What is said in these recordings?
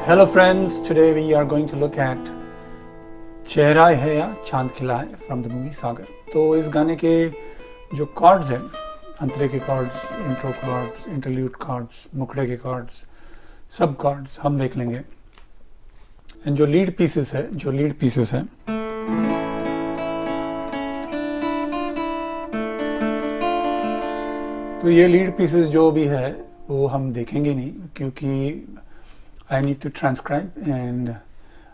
Hello friends, today we are going to look at चेहरा है या चांद खिला है from the movie Sagar. तो इस गाने के जो chords हैं, अंतरे के chords, intro chords, interlude chords, मुखड़े के chords, सब chords हम देख लेंगे. And जो lead pieces है, तो ये lead pieces जो भी है वो हम देखेंगे नहीं क्योंकि I need to transcribe and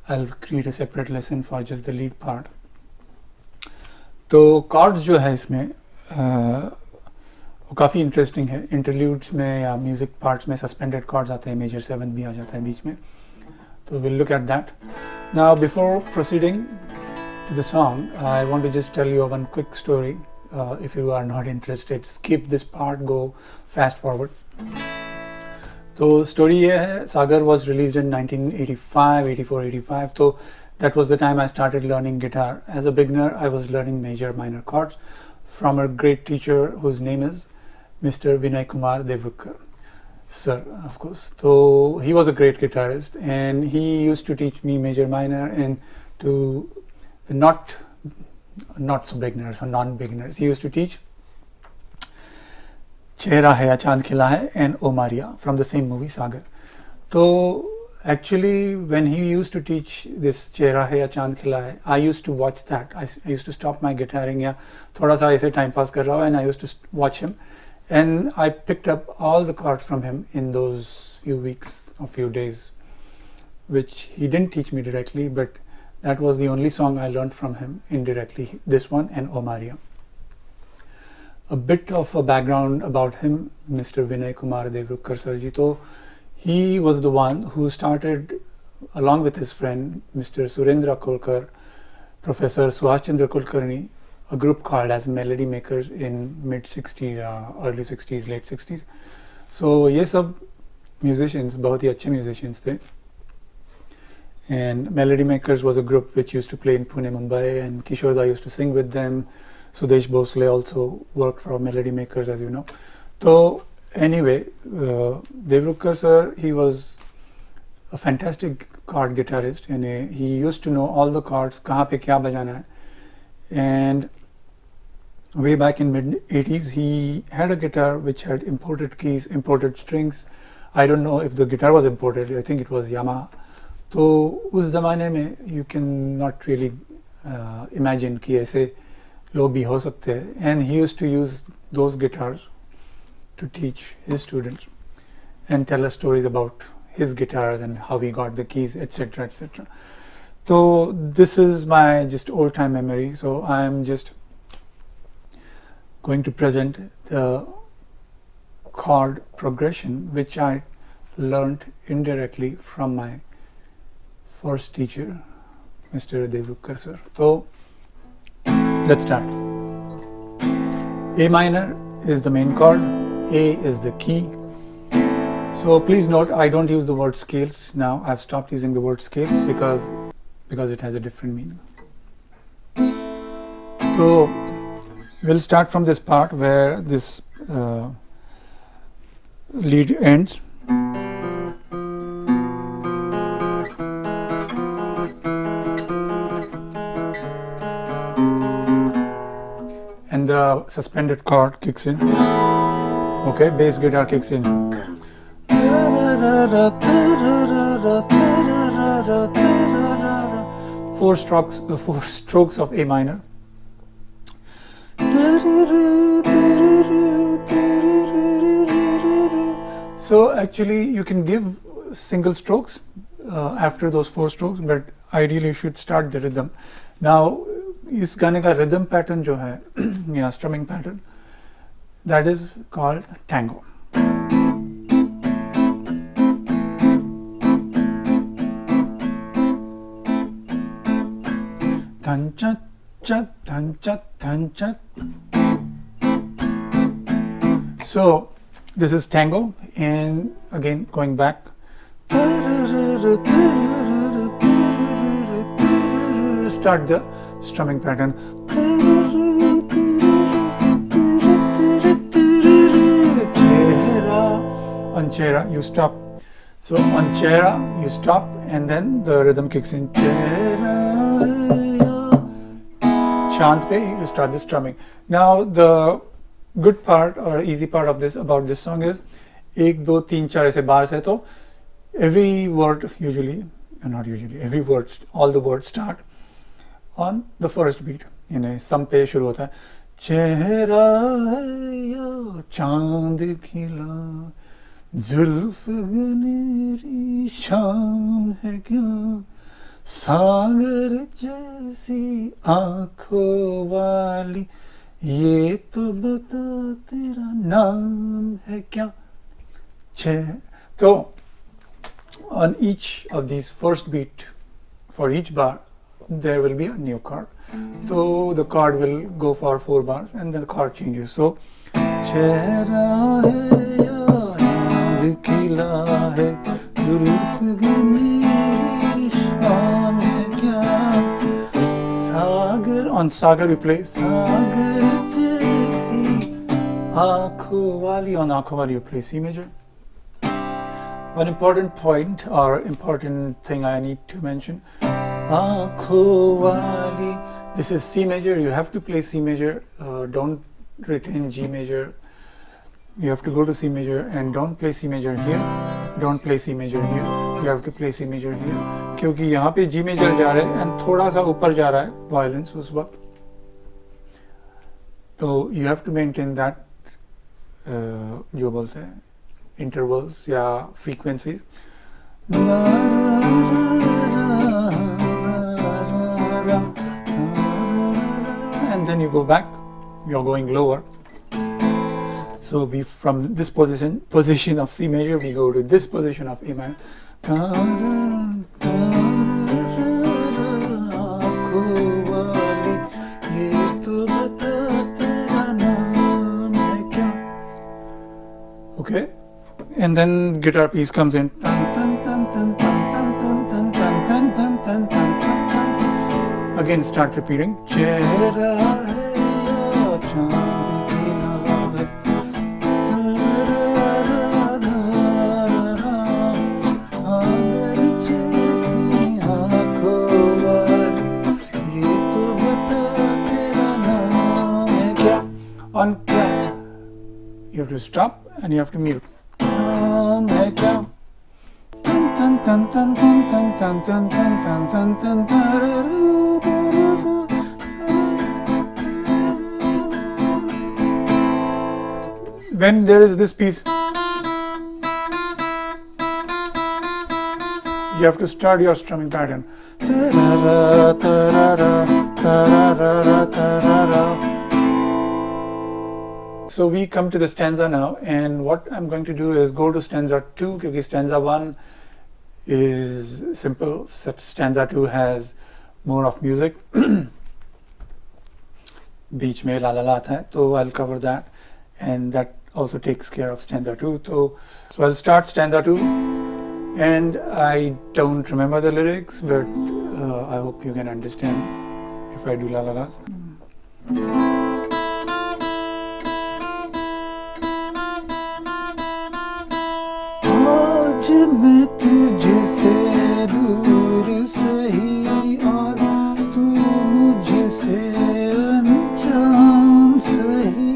I'll create a separate lesson for just the lead part. तो chords जो है इसमें वो काफ़ी interesting है. Interludes में या music parts में suspended chords आते हैं, major 7 भी आ जाता है बीच में. So we'll look at that. Now before proceeding to the song, I want to just tell you one quick story. If you are not interested, skip this part, go fast forward. तो story ये है, सागर was release इन 1985, 84, 85. तो that was the time I started learning guitar. As a beginner I was learning major minor chords from a great teacher whose name is mister Vinay Kumar Devrukhkar sir, of course. तो he was a great guitarist and he used to teach me major minor and to not so beginners or non-beginners. He used to teach Chehra hai ya Chand Khila hai and O Maria from the same movie Sagar. So actually when he used to teach this Chehra hai ya Chand Khila hai, I used to watch that. I used to stop my guitaring ya thoda sa aise time pass kar raha hu, and I used to watch him and I picked up all the chords from him in those few weeks or few days, which he didn't teach me directly, but that was the only song I learned from him indirectly, this one and O Maria. A bit of a background about him, Mr. Vinaykumar Deorukhkar sir ji. So he was the one who started, along with his friend Mr. Surendra Kolkar, Professor Suhash Chandra Kulkarni, a group called as Melody Makers in mid 60s, early 60s, late 60s. So ये सब musicians बहुत ही अच्छे musicians थे. And Melody Makers was a group which used to play in Pune, Mumbai, and Kishore used to sing with them. Sudesh Bhosle also worked for Melody Makers, as you know. So anyway, Deorukhkar sir, he was a fantastic chord guitarist, and he used to know all the chords, kahan pe kya bajana hai. And way back in mid 80s, he had a guitar which had imported keys, imported strings. I don't know if the guitar was imported. I think it was Yamaha. तो उस ज़माने में you can not really imagine कि ऐसे लोग भी हो सकते हैं. And he used to use those guitars to teach his students and tell us stories about his guitars and how he got the keys, etc., etc. So this is my just old time memory. So I am just going to present the chord progression which I learned indirectly from my first teacher, Mr. Deorukhkar sir. So let's start. A minor is the main chord, A is the key. So please note, I don't use the word scales now. I've stopped using the word scales because it has a different meaning. So we'll start from this part where this lead ends. And the suspended chord kicks in. Okay, bass guitar kicks in. 4 strokes of A minor. So actually you can give single strokes after those 4 strokes, but ideally you should start the rhythm. Now इस गाने का rhythm pattern जो है या strumming pattern, that is called tango. Dhan cha cha dhan cha dhan cha. So this is tango, and again going back, start the strumming pattern. On Chehra you stop. So on Chehra you stop and then the rhythm kicks in. Chant pe you start the strumming. Now the good part or easy part of this about this song is 1, 2, 3, 4 ऐसे bars है तो every word usually, not usually, every word, all the words start on the first beat. यानी सम पे शुरू होता है. चेहरा है या चांद खिला, जुल्फ गनेरी शाम है क्या, सागर जैसी आंखों वाली, ये तो बता तेरा नाम है क्या. तो on each of these first beat, for each bar there will be a new chord. So the chord will go for 4 bars and then the chord changes. So चेहरा है याद खिला है, जुल्फ गनेरी शाम है क्या, सागर. On Sagar we play सागर जैसी आंखों वाली. On आंखों वाली you play C major. One important point or important thing I need to mention, Aankhon wali, this is C major, you have to play C major, don't retain G major, you have to go to C major and don't play C major here, don't play C major here, you have to play C major here, क्योंकि यहाँ पे G major जा रहा है and थोड़ा सा ऊपर जा रहा है violence उस वक्त, तो you have to maintain that जो बोलते हैं intervals या frequencies. And then you go back, you're going lower. So we, from this position of C major, we go to this position of A minor. Okay, and then guitar piece comes in. Again start repeating. On clap, you have to stop and you have to mute. When there is this piece, you have to start your strumming pattern. So we come to the stanza now, and what I'm going to do is go to stanza 2, because stanza 1 is simple, stanza 2 has more of music. Beach mein la la la aata hai, so I'll cover that, and that also takes care of stanza 2. So I'll start stanza 2, and I don't remember the lyrics, but I hope you can understand if I do la la las. आज मैं तुझसे दूर सही और तू मुझसे अनजान सही,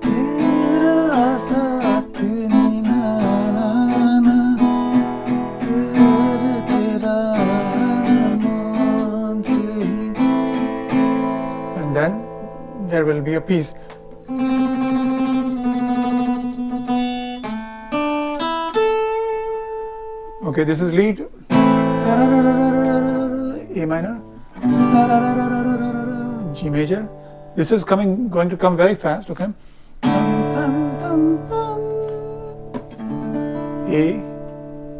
तेरा साथ नीना नाना, तेरा मान सही. And then there will be a piece. Okay, this is lead, A minor, G major. This is going to come very fast, okay? A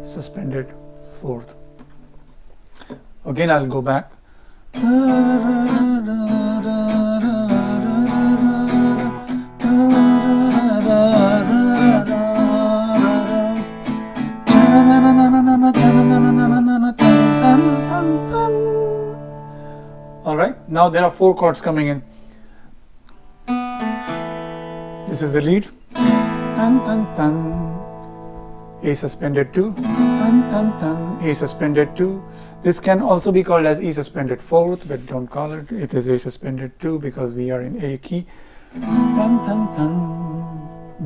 suspended 4th. Again, I'll go back. Alright, now there are 4 chords coming in. This is the lead. Tan, tan, tan. A suspended 2. Tan, tan, tan. A suspended 2. This can also be called as E suspended 4th, but don't call it. It is A suspended 2 because we are in A key. Tan, tan, tan.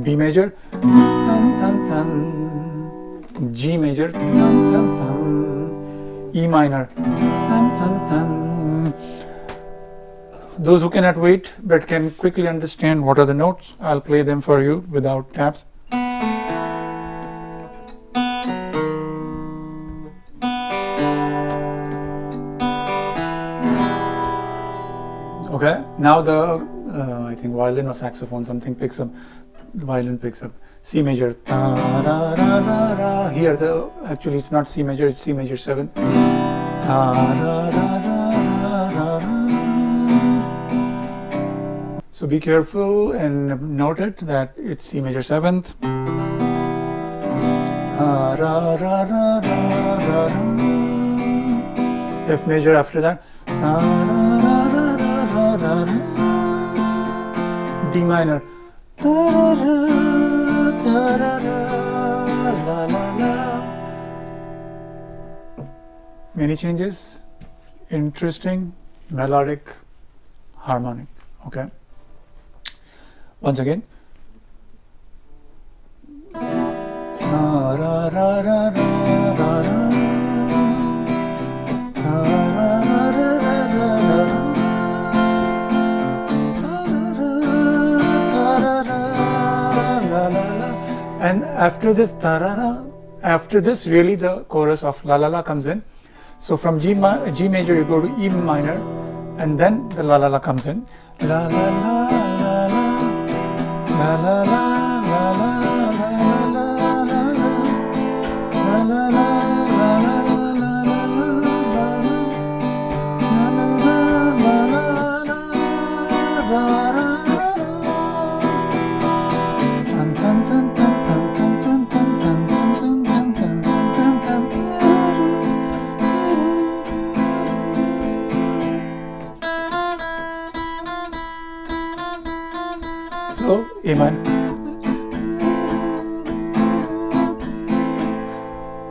B major. Tan, tan, tan. G major. Tan, tan, tan. E minor. Tan, tan, tan. Those who cannot wait but can quickly understand what are the notes, I'll play them for you without tabs. Okay, now the I think violin or saxophone, something picks up. The violin picks up C major. Ta, ra, ra, ra, ra. Here the actually it's not C major, it's C major 7. Ta, ra, ra, ra, ra, ra, ra. So be careful and note it that it's C major 7th. Ra, ra, ra, ra, ra, ra. F major after that. Ta, ra, ra, ra, ra, ra, ra. D minor. Ta, ra, ta, ra, ra, la, la, la. Many changes, interesting, melodic, harmonic. Okay. Once again. Ra, ra, ra, ra, ra, ra, ra. Ta, ra, ra, ra, ra, ra, ra. And after this tarara, after this really the chorus of la la la comes in. So from G major you go to E minor, and then the la la la comes in. La la la la la la la la la la la la. So, A minor.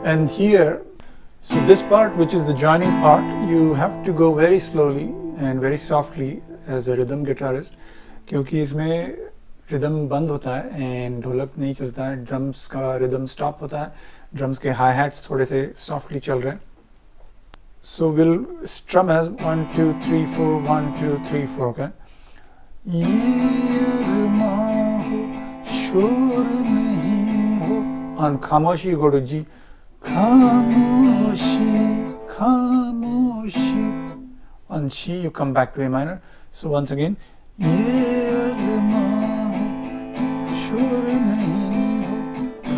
And here, so this part which is the joining part, you have to go very slowly and very softly as a rhythm guitarist, क्योंकि इसमें rhythm बंद होता है and ढोलक नहीं चलता है, drums का rhythm stop होता है, drums के hi hats थोड़े से softly चल रहे हैं. So we'll strum as 1 2 3 4 1 2 3 4. Okay. On खामोशी you go to G. Khamoshi, khamoshi. On She you come back to A minor. So once again,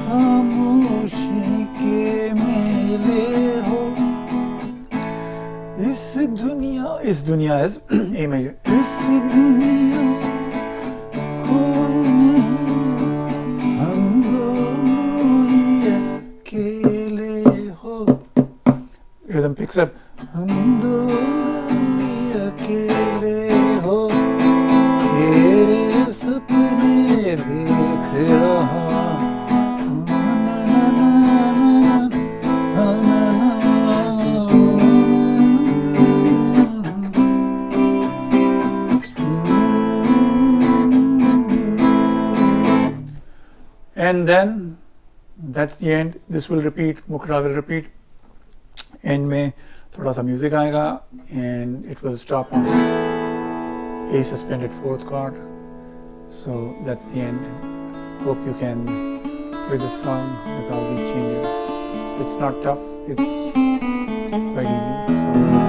khamoshi ke mele ho. Is dunya is A major. Is dunya rhythm picks up. And then that's the end. This will repeat, Mukhada will repeat. End में थोड़ा सा music आएगा and it will stop on A suspended 4th chord. So that's the end. Hope you can play this song with all these changes. It's not tough, it's quite easy. So